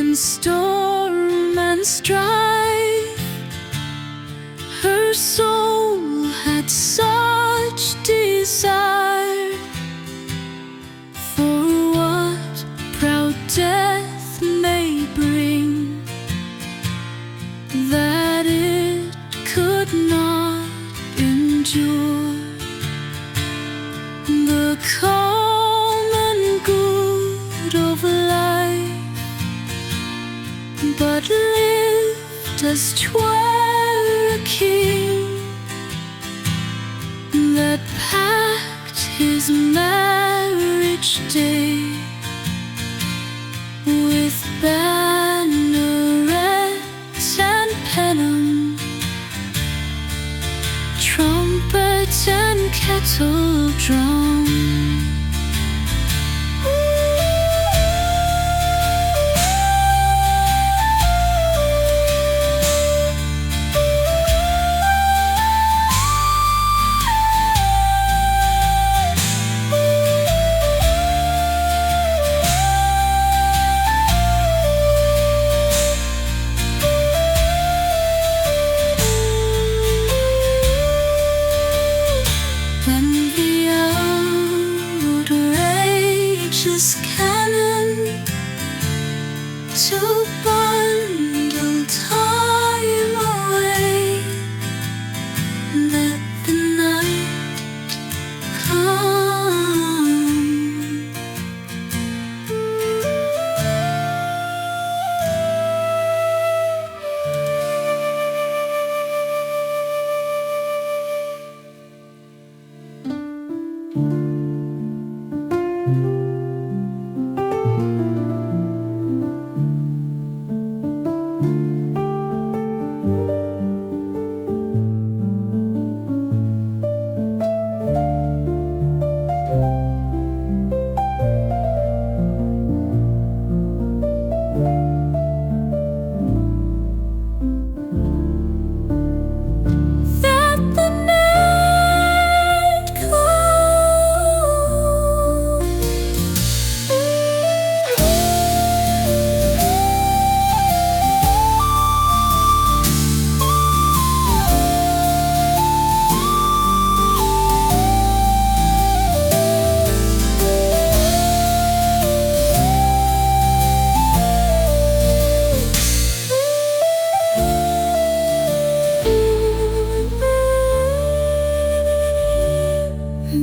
In storm and strife, her soul had such desire for what proud death may bring, that it could not endure. The common good of life, but lived as 'twere a king that packed his marriage day with bannerets and pennon, trumpet and kettle drum. When the outrageous cannon to bundle time away, let the night come.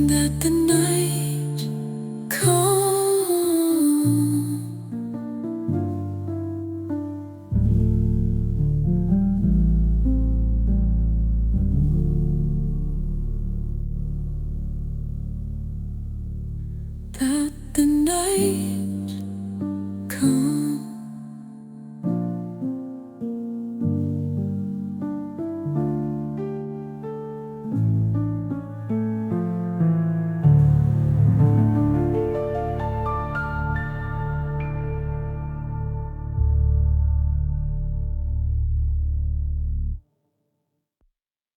That the night come. That the night